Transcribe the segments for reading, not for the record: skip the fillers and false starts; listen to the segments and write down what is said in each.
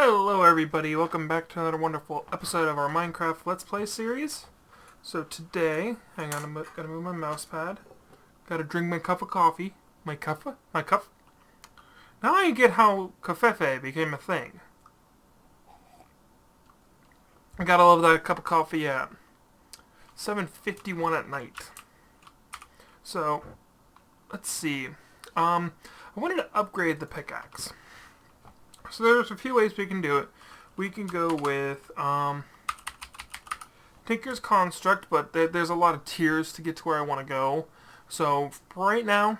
Hello everybody, welcome back to another wonderful episode of our Minecraft Let's Play series. So today, hang on, gotta move my mouse pad. Gotta drink my cup of coffee. My cup? My cup? Now I get how covfefe became a thing. I gotta love that cup of coffee at 7:51 at night. So, let's see. I wanted to upgrade the pickaxe. So there's a few ways we can do it. We can go with Tinker's Construct, but there's a lot of tiers to get to where I want to go. So right now,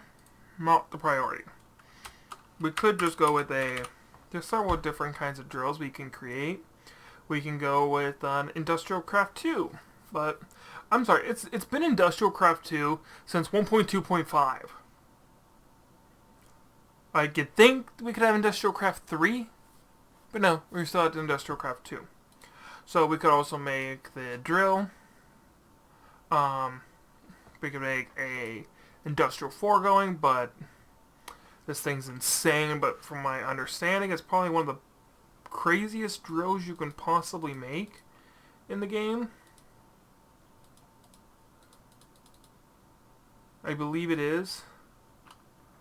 not the priority. We could just go with there's several different kinds of drills we can create. We can go with an Industrial Craft 2, but I'm sorry, it's been Industrial Craft 2 since 1.2.5. I could think we could have Industrial Craft 3, but no, we're still at Industrial Craft 2. So we could also make the drill. We could make a Industrial 4 going, but this thing's insane. But from my understanding, it's probably one of the craziest drills you can possibly make in the game. I believe it is.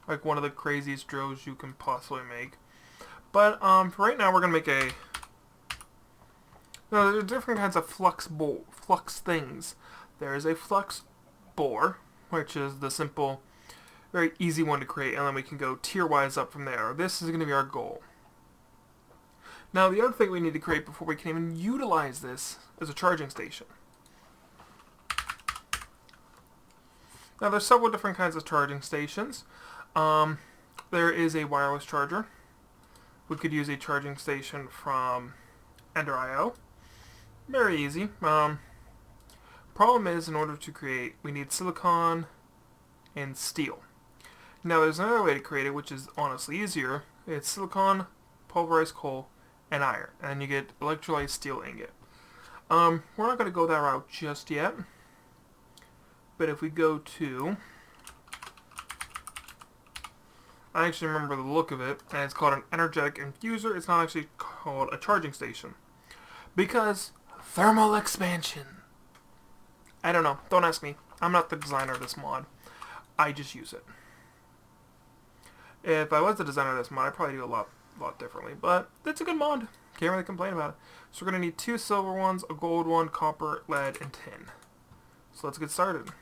Like one of the craziest drills you can possibly make. But for right now we're gonna make a. No, there are different kinds of flux things. There is a flux bore, which is the simple, very easy one to create, and then we can go tier-wise up from there. This is gonna be our goal. Now the other thing we need to create before we can even utilize this is a charging station. Now there's several different kinds of charging stations. There is a wireless charger. We could use a charging station from Ender.io. Very easy. Problem is, in order to create, we need silicon and steel. Now there's another way to create it, which is honestly easier. It's silicon, pulverized coal, and iron, and you get electrolyte steel ingot. We're not going to go that route just yet. But if we go to... I actually remember the look of it, and it's called an energetic infuser. It's not actually called a charging station. Because thermal expansion. I don't know. Don't ask me. I'm not the designer of this mod. I just use it. If I was the designer of this mod, I'd probably do a lot differently. But it's a good mod. Can't really complain about it. So we're going to need 2 silver ones, a gold one, copper, lead, and tin. So let's get started.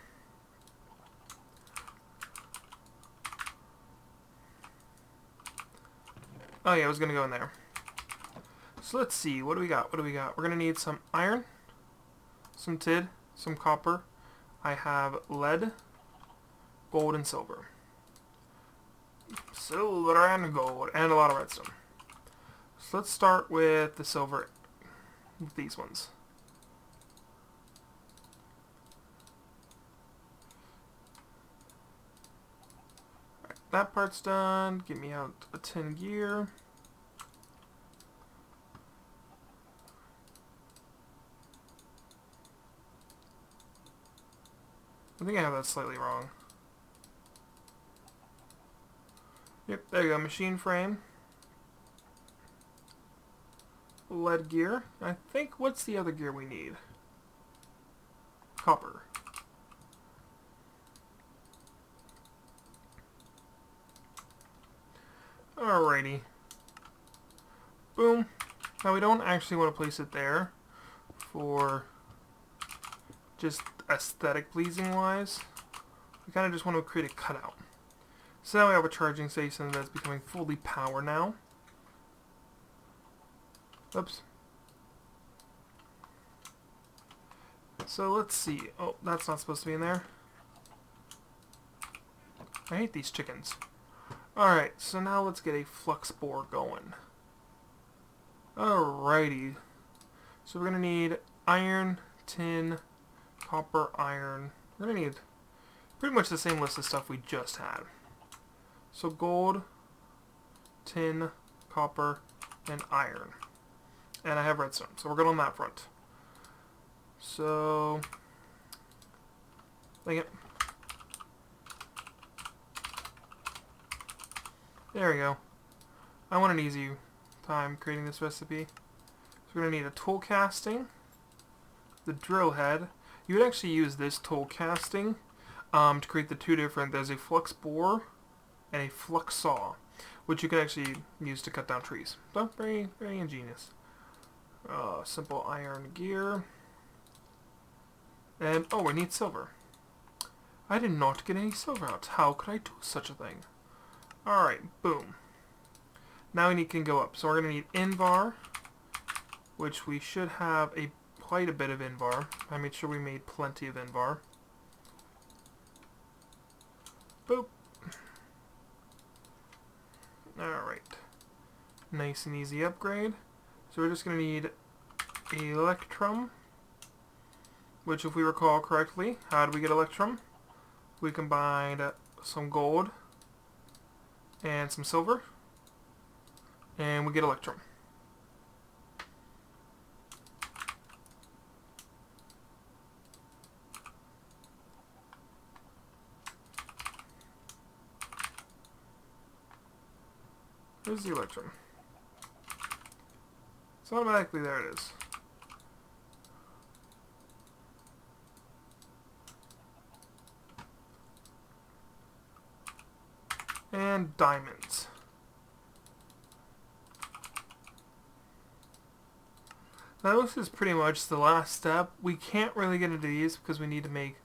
Oh yeah, I was going to go in there. So let's see, what do we got? We're going to need some iron, some tin, some copper. I have lead, gold, and silver. Silver and gold, and a lot of redstone. So let's start with the silver, with these ones. That part's done. Get me out a tin gear. I think I have that slightly wrong. Yep, there you go. Machine frame. Lead gear. I think, what's the other gear we need? Copper. Alrighty. Boom. Now we don't actually want to place it there for just aesthetic pleasing wise. We kind of just want to create a cutout. So now we have a charging station that's becoming fully power now. Oops. So let's see. Oh, that's not supposed to be in there. I hate these chickens. Alright, so now let's get a flux bore going. Alrighty. So we're going to need iron, tin, copper, iron. We're going to need pretty much the same list of stuff we just had. So gold, tin, copper, and iron. And I have redstone, so we're good on that front. So, dang it. There we go. I want an easy time creating this recipe. So we're going to need a tool casting, the drill head. You would actually use this tool casting to create the two different, there's a flux bore and a flux saw, which you can actually use to cut down trees. So, very, very ingenious. Simple iron gear. And, oh, we need silver. I did not get any silver out. How could I do such a thing? Alright, boom. Now we can go up. So we're going to need Invar, which we should have quite a bit of Invar. I made sure we made plenty of Invar. Boop. Alright. Nice and easy upgrade. So we're just going to need Electrum, which if we recall correctly, how did we get Electrum? We combined some gold and some silver, and we get Electrum. Where's the Electrum? So automatically there it is. And diamonds. Now this is pretty much the last step. We can't really get into these because we need to make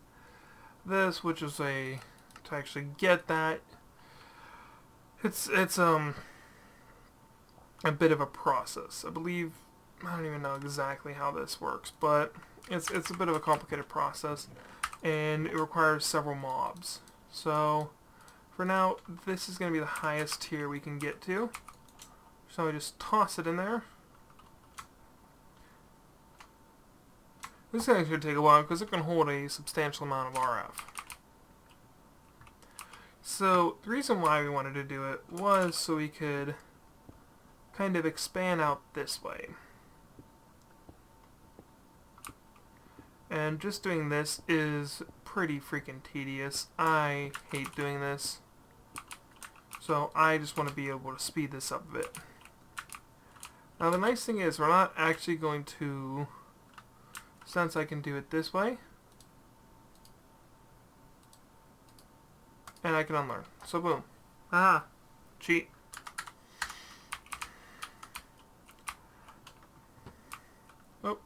this, which is to actually get that. It's a bit of a process. I believe, I don't even know exactly how this works, but it's a bit of a complicated process, and it requires several mobs. So for now, this is going to be the highest tier we can get to. So we just toss it in there. This is going to take a while because it can hold a substantial amount of RF. So the reason why we wanted to do it was so we could kind of expand out this way. And just doing this is pretty freaking tedious. I hate doing this. So I just want to be able to speed this up a bit. Now the nice thing is we're not actually going to, since I can do it this way, and I can unlearn. So boom. Aha. Cheat. Oh.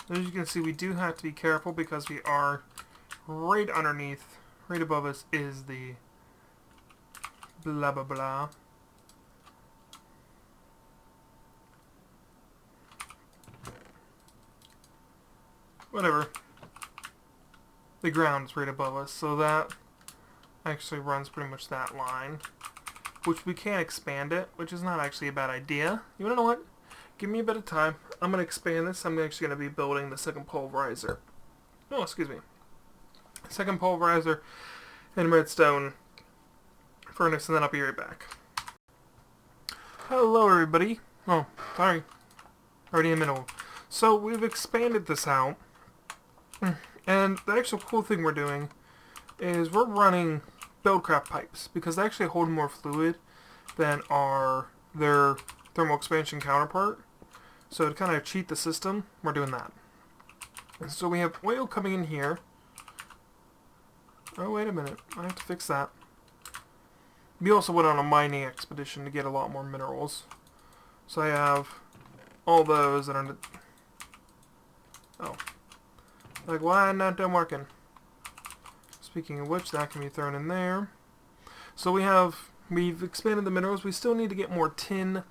As you can see, we do have to be careful because we are right underneath, right above us is the blah blah blah. Whatever. The ground is right above us, so that actually runs pretty much that line. Which we can expand it, which is not actually a bad idea. You wanna know what? Give me a bit of time. I'm going to expand this. I'm actually going to be building the second pulverizer. Oh, excuse me. Second pulverizer and redstone furnace, and then I'll be right back. Hello, everybody. Oh, sorry. Already in the middle. So, we've expanded this out. And the actual cool thing we're doing is we're running buildcraft pipes because they actually hold more fluid than their thermal expansion counterpart. So to kind of cheat the system, we're doing that. And so we have oil coming in here. Oh, wait a minute. I have to fix that. We also went on a mining expedition to get a lot more minerals. So I have all those that are... Oh. Like, why not done working? Speaking of which, that can be thrown in there. So we've expanded the minerals. We still need to get more tin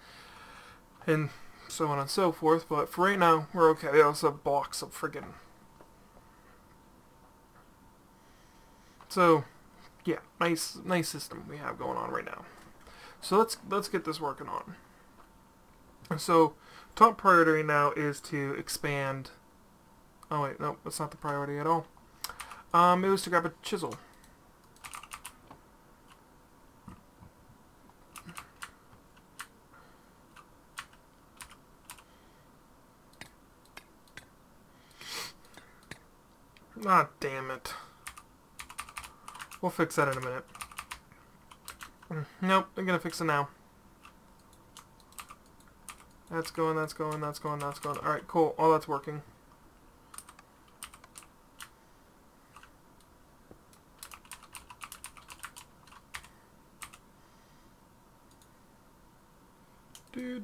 and so on and so forth, but for right now, we're okay. We also have blocks of friggin'. So, yeah, nice system we have going on right now. So let's get this working on. So, top priority now is to expand. Oh wait, no, that's not the priority at all. It was to grab a chisel. Ah, damn it. We'll fix that in a minute. Nope, I'm gonna fix it now. That's going, that's going, that's going, that's going. Alright, cool. All that's working.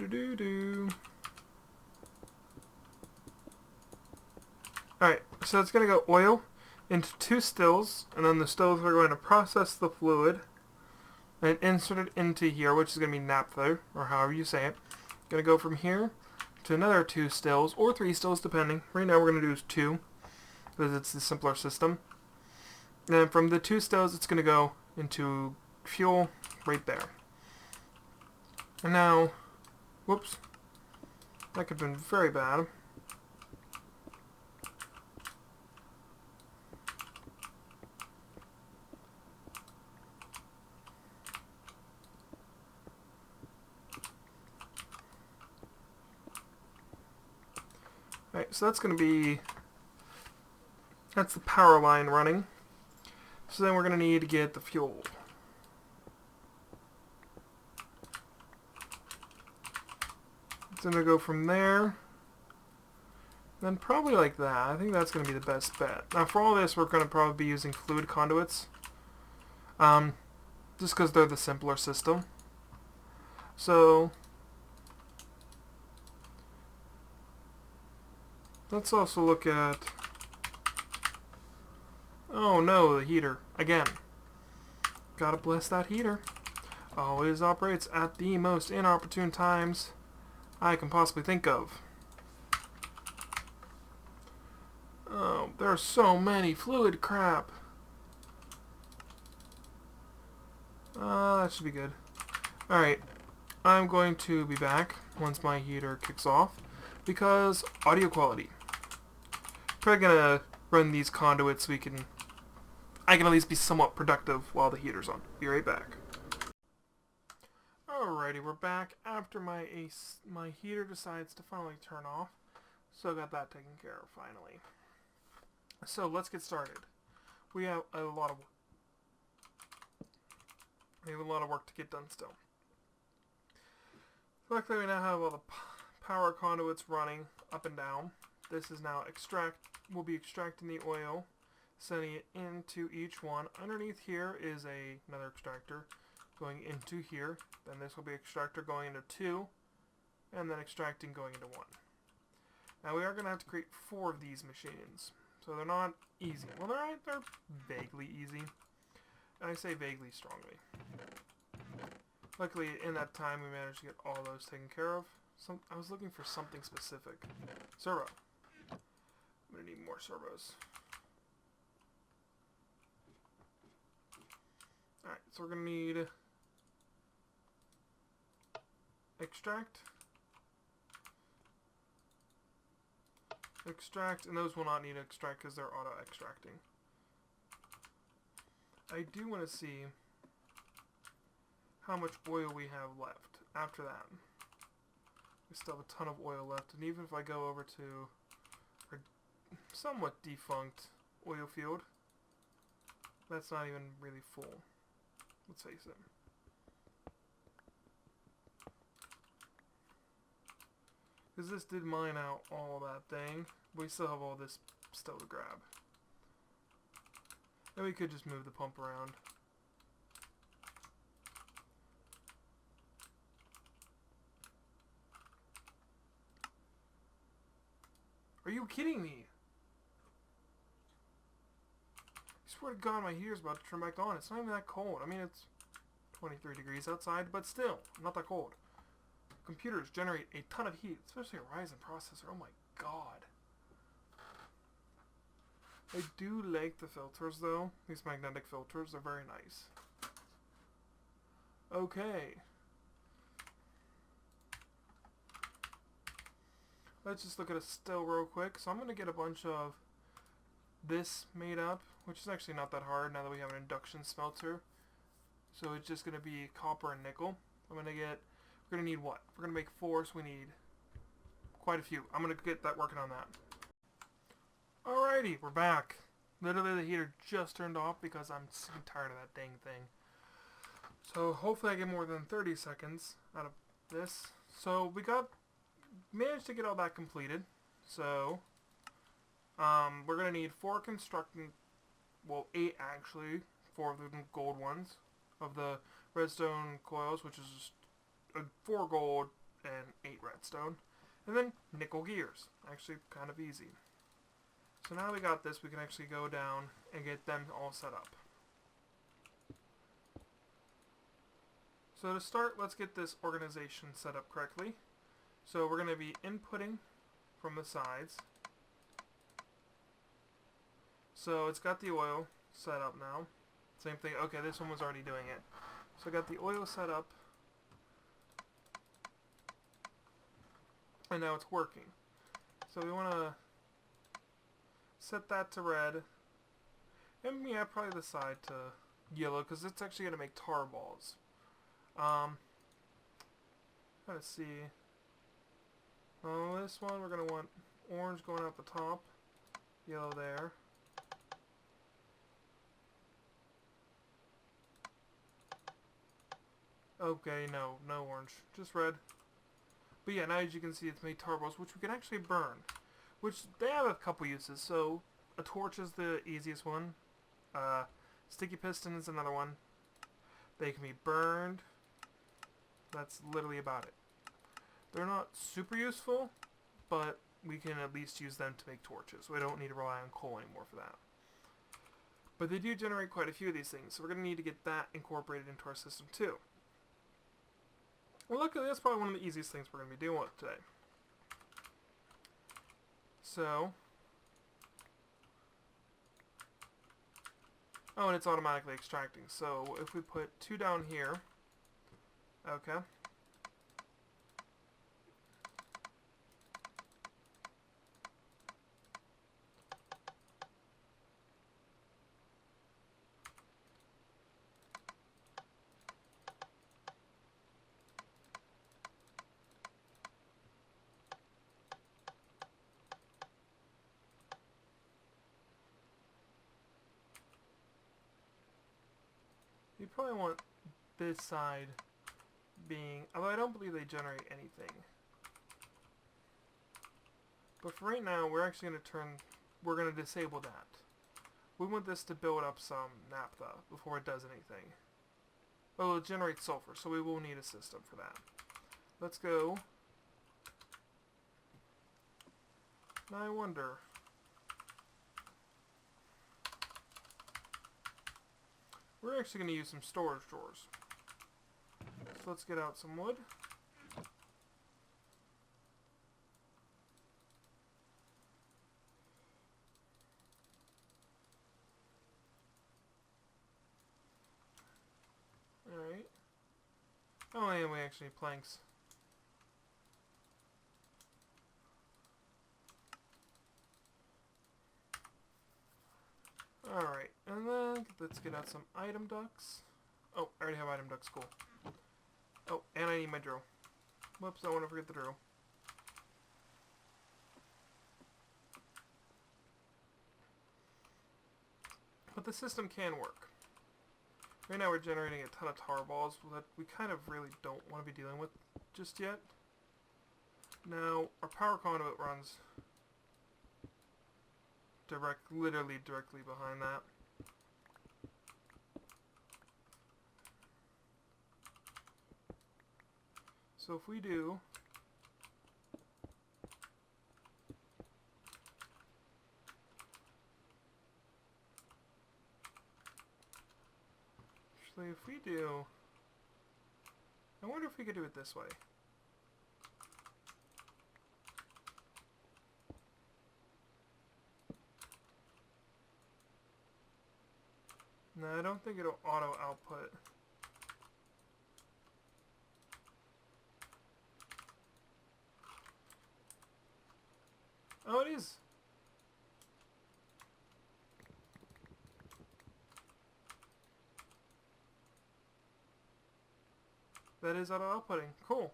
Do. Alright, so it's going to go oil into 2 stills, and then the stills are going to process the fluid and insert it into here, which is going to be naphtha, or however you say it. Going to go from here to another 2 stills, or 3 stills, depending. Right now we're going to do 2, because it's the simpler system. And then from the 2 stills, it's going to go into fuel right there. And now, whoops, that could have been very bad. Alright, so that's going to be, that's the power line running. So then we're going to need to get the fuel. It's going to go from there, then probably like that. I think that's going to be the best bet. Now for all this, we're going to probably be using fluid conduits, just because they're the simpler system. So let's also look at, oh no, the heater, again. Gotta bless that heater. Always operates at the most inopportune times I can possibly think of. Oh, there are so many fluid crap. That should be good. Alright, I'm going to be back once my heater kicks off, because audio quality. Probably gonna run these conduits so I can at least be somewhat productive while the heater's on. Be right back. Alrighty, we're back after my heater decides to finally turn off. So got that taken care of finally. So let's get started. We have a lot of work to get done still. Luckily we now have all the power conduits running up and down. This is now we'll be extracting the oil, sending it into each one. Underneath here is another extractor going into here. Then this will be extractor going into 2, and then extracting going into 1. Now we are going to have to create 4 of these machines. So they're not easy. Well, they're vaguely easy. And I say vaguely strongly. Luckily, in that time, we managed to get all those taken care of. I was looking for something specific. Servo. I'm going to need more servos. Alright, so we're going to need extract, and those will not need extract because they're auto extracting. I do want to see how much oil we have left after that. We still have a ton of oil left, and even if I go over to our somewhat defunct oil field, that's not even really full. Let's face it. Because this did mine out all that thing, but we still have all this still to grab. And we could just move the pump around. Are you kidding me? I swear to God, my heater's about to turn back on. It's not even that cold. I mean, it's 23 degrees outside, but still, not that cold. Computers generate a ton of heat, especially a Ryzen processor. Oh my God. I do like the filters though. These magnetic filters are very nice. Okay. Let's just look at a still real quick. So I'm going to get a bunch of this made up. which is actually not that hard now that we have an induction smelter. So it's just going to be copper and nickel. We're going to need what? We're going to make 4, so we need quite a few. I'm going to get that working on that. Alrighty, we're back. Literally the heater just turned off because I'm so tired of that dang thing. So hopefully I get more than 30 seconds out of this. So we managed to get all that completed. So we're going to need 4 constructing, well 8 actually, 4 of the gold ones of the redstone coils, which is just 4 gold and 8 redstone. And then nickel gears. Actually kind of easy. So now we got this, we can actually go down and get them all set up. So to start, let's get this organization set up correctly. So we're going to be inputting from the sides. So it's got the oil set up now. Same thing. Okay, this one was already doing it. So I got the oil set up. And now it's working. So we want to set that to red. And yeah, probably the side to yellow, because it's actually going to make tar balls. Let's see. Oh, this one we're going to want orange going out the top. Yellow there. Okay, no orange. Just red. But yeah, now as you can see, it's made tar balls, which we can actually burn. Which, they have a couple uses. So, a torch is the easiest one. Sticky piston is another one. They can be burned. That's literally about it. They're not super useful, but we can at least use them to make torches. We don't need to rely on coal anymore for that. But they do generate quite a few of these things, so we're going to need to get that incorporated into our system too. Well, luckily that's probably one of the easiest things we're going to be doing today. So, oh, and it's automatically extracting. So if we put 2 down here, okay. You probably want this side being, although I don't believe they generate anything. But for right now, we're actually we're going to disable that. We want this to build up some naphtha before it does anything. Well, it generates sulfur, so we will need a system for that. Let's go. Now I wonder, we're actually going to use some storage drawers. So let's get out some wood. Alright. Oh, and we actually need planks. Alright, and then let's get out some item ducts. Oh, I already have item ducts, cool. Oh, and I need my drill. Whoops, I want to forget the drill. But the system can work. Right now we're generating a ton of tar balls that we kind of really don't want to be dealing with just yet. Now, our power conduit runs literally directly behind that. So if we do actually, if we do, I wonder if we could do it this way. No, I don't think it'll auto output. Oh, it is. That is auto-outputting. Cool.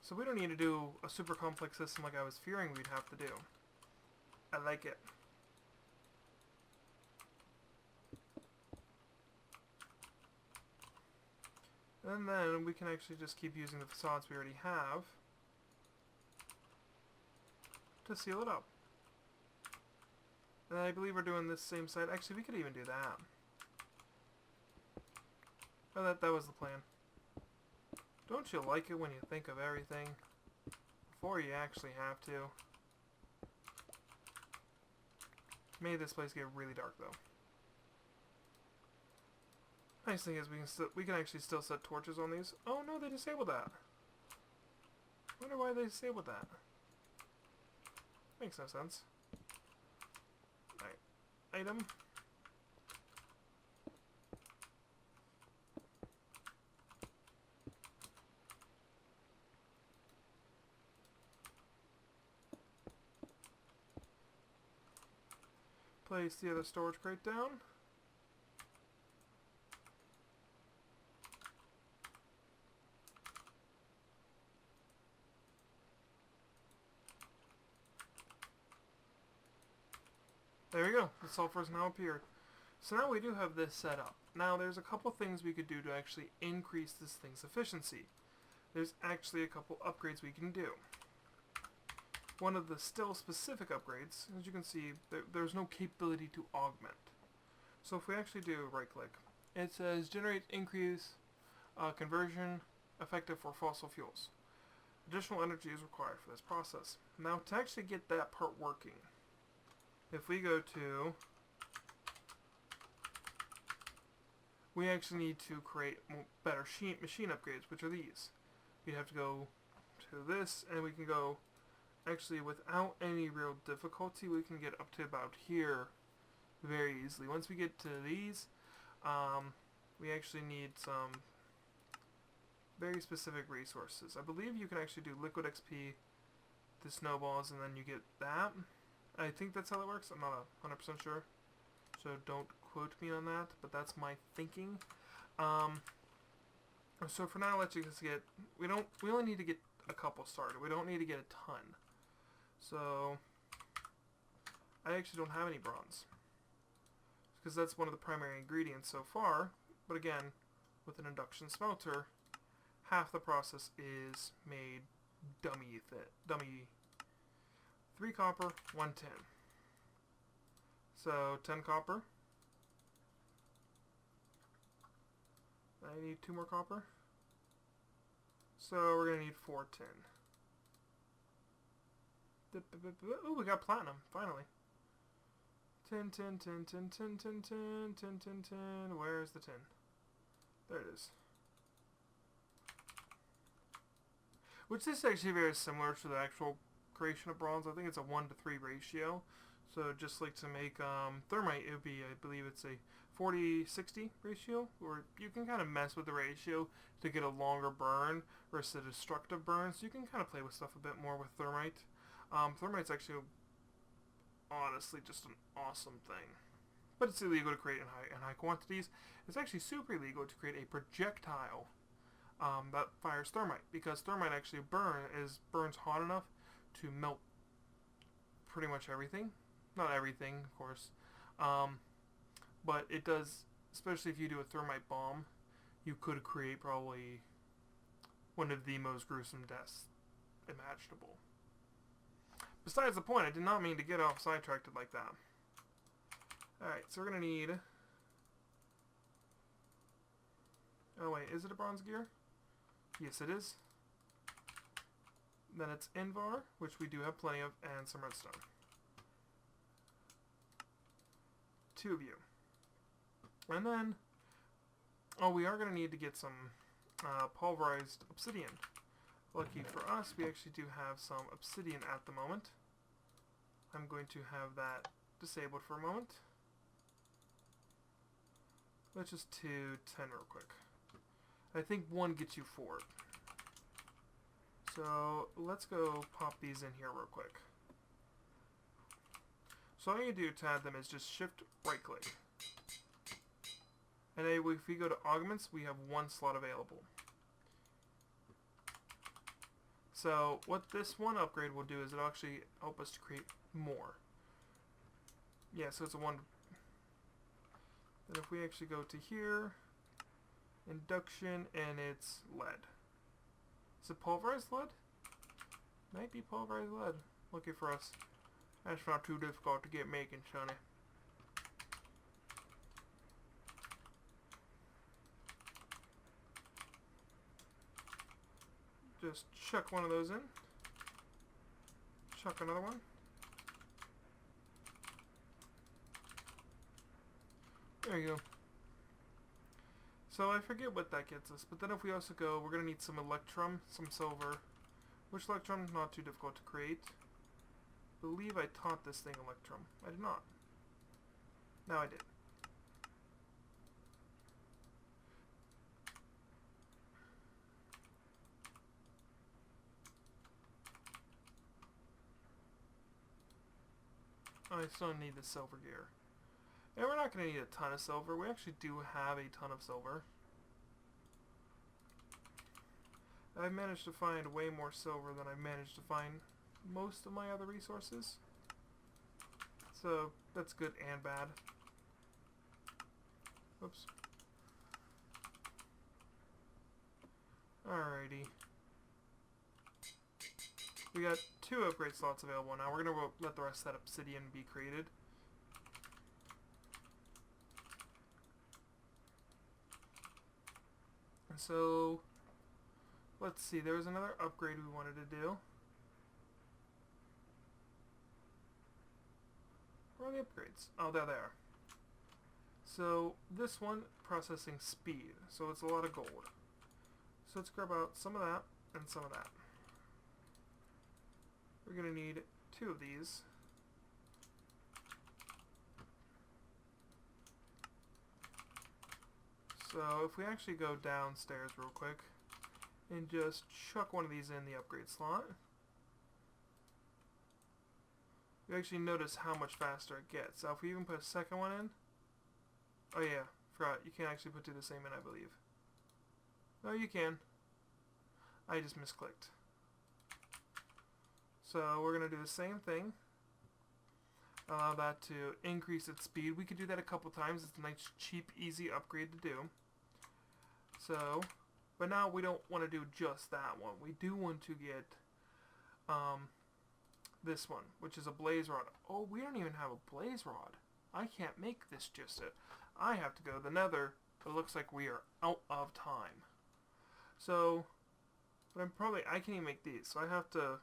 So we don't need to do a super complex system like I was fearing we'd have to do. I like it. And then we can actually just keep using the facades we already have to seal it up. And I believe we're doing this same side. Actually, we could even do that. Oh, that was the plan. Don't you like it when you think of everything before you actually have to? Made this place get really dark, though. Nice thing is we can actually still set torches on these. Oh no, they disabled that. Wonder why they disabled that. Makes no sense. Alright. Item. Place the other storage crate down. There we go. The sulfur has now appeared. So now we do have this set up. Now there's a couple things we could do to actually increase this thing's efficiency. There's actually a couple upgrades we can do. One of the still specific upgrades, as you can see, there's no capability to augment. So if we actually do right click, it says generate increase conversion effective for fossil fuels. Additional energy is required for this process. Now to actually get that part working, if we go to, we actually need to create better machine upgrades, which are these. We'd have to go to this, and we can go, actually without any real difficulty, we can get up to about here very easily. Once we get to these, we actually need some very specific resources. I believe you can actually do liquid XP to snowballs, and then you get that. I think that's how it works. I'm not 100% sure, so don't quote me on that, but that's my thinking. So for now, let's just get, we only need to get a couple started. We don't need to get a ton. So I actually don't have any bronze, because that's one of the primary ingredients so far. But again, with an induction smelter, half the process is made dummy. 3 copper, 1 tin. So 10 copper. I need 2 more copper. So we're going to need 4 tin. Ooh, we got platinum, finally. Tin, tin, tin, tin, tin, tin, tin, tin, tin, tin. Where's the tin? There it is. Which is actually very similar to the actual creation of bronze. I think it's a 1-to-3 ratio. So just like to make thermite, it would be, I believe it's a 40-60 ratio, or you can kind of mess with the ratio to get a longer burn versus a destructive burn. So you can kind of play with stuff a bit more with thermite. Thermite's actually, honestly, just an awesome thing. But it's illegal to create in high quantities. It's actually super illegal to create a projectile that fires thermite, because thermite actually burns hot enough to melt pretty much everything. Not everything, of course. But it does, especially if you do a thermite bomb, you could create probably one of the most gruesome deaths imaginable. Besides the point, I did not mean to get off sidetracked like that. Alright, so we're going to need... Oh wait, is it a bronze gear? Yes, it is. Then it's Invar, which we do have plenty of, and some redstone. 2 of you. And then, oh, we are going to need to get some pulverized obsidian. Lucky for us, we actually do have some obsidian at the moment. I'm going to have that disabled for a moment. Let's just do 10 real quick. I think 1 gets you 4. So let's go pop these in here real quick. So all you do to add them is just shift right click. And if we go to augments, we have 1 slot available. So what this one upgrade will do is it'll actually help us to create more. Yeah, so it's a 1. Then if we actually go to here, induction, and it's lead. Is it pulverized lead? Might be pulverized lead. Lucky for us. That's not too difficult to get making, Sonny. Just chuck one of those in. Chuck another one. There you go. So I forget what that gets us, but then if we also go, we're going to need some electrum, some silver. Which electrum? Not too difficult to create. I believe I taught this thing electrum. I did not. Now I did. I still need the silver gear. And we're not going to need a ton of silver. We actually do have a ton of silver. I've managed to find way more silver than I've managed to find most of my other resources. So that's good and bad. Whoops. Alrighty. We got 2 upgrade slots available now. We're going to let the rest of that obsidian be created. So, let's see. There was another upgrade we wanted to do. Where are the upgrades? Oh, there they are. So, this one, processing speed. So it's a lot of gold. So let's grab out some of that and some of that. We're going to need 2 of these. So if we actually go downstairs real quick and just chuck one of these in the upgrade slot, you actually notice how much faster it gets. So if we even put a second one in, oh yeah, forgot, you can't actually put 2 the same in, I believe. No, you can. I just misclicked. So we're going to do the same thing. Allow that to increase its speed. We could do that a couple times. It's a nice, cheap, easy upgrade to do. So, but now we don't want to do just that one. We do want to get this one, which is a blaze rod. Oh, we don't even have a blaze rod. I can't make this just yet. I have to go to the nether, but it looks like we are out of time. So, but I can't even make these, so I have to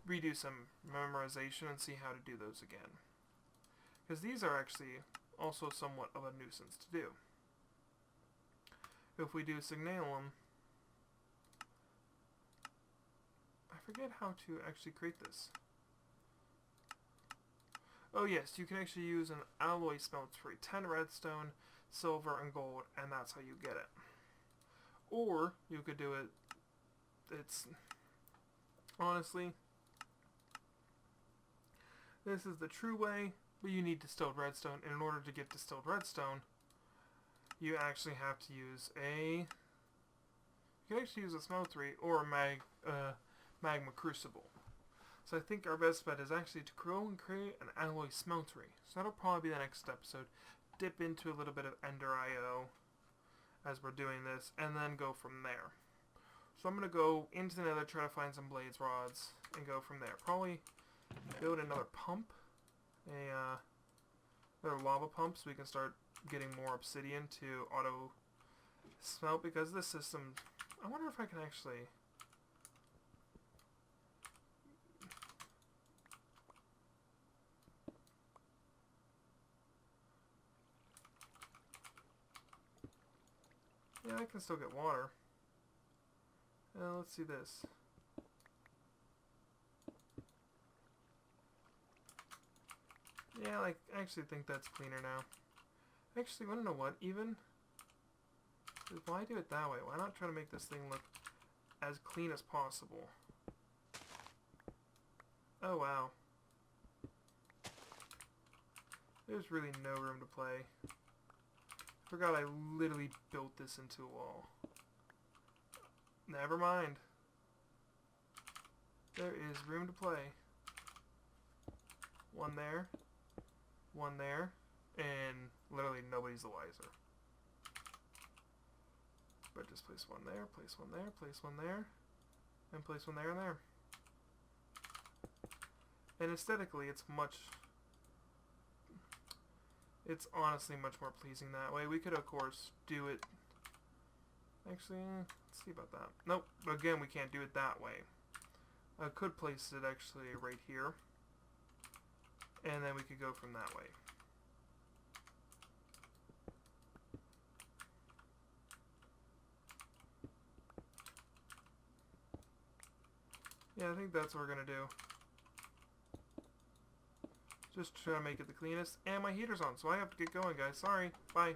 redo some memorization and see how to do those again. Because these are actually also somewhat of a nuisance to do. If we do signalum, I forget how to actually create this. Oh yes, you can actually use an alloy smeltery, 10 redstone, silver, and gold, and that's how you get it. Or you could do it, it's honestly, this is the true way, but you need distilled redstone. And in order to get distilled redstone, you actually have to use you can actually use a smeltery or a magma crucible. So I think our best bet is actually to grow and create an alloy smeltery. So that'll probably be the next episode. Dip into a little bit of Ender IO as we're doing this, and then go from there. So I'm going to go into the nether, try to find some blaze rods, and go from there. Probably build another pump, another lava pump, so we can start getting more obsidian to auto smelt, because this system, I wonder if I can actually, yeah, I can still get water. Let's see this. Yeah, I actually think that's cleaner now. Actually, want to know what? Even, why do it that way? Why not try to make this thing look as clean as possible? Oh wow. There's really no room to play. Forgot I literally built this into a wall. Never mind. There is room to play. One there, and literally nobody's the wiser. But just place one there, place one there, place one there, and place one there and there. And aesthetically, it's honestly much more pleasing that way. We could, of course, do it... Actually, let's see about that. Nope, again, we can't do it that way. I could place it actually right here, and then we could go from that way. Yeah, I think that's what we're going to do. Just try to make it the cleanest. And my heater's on, so I have to get going, guys. Sorry. Bye.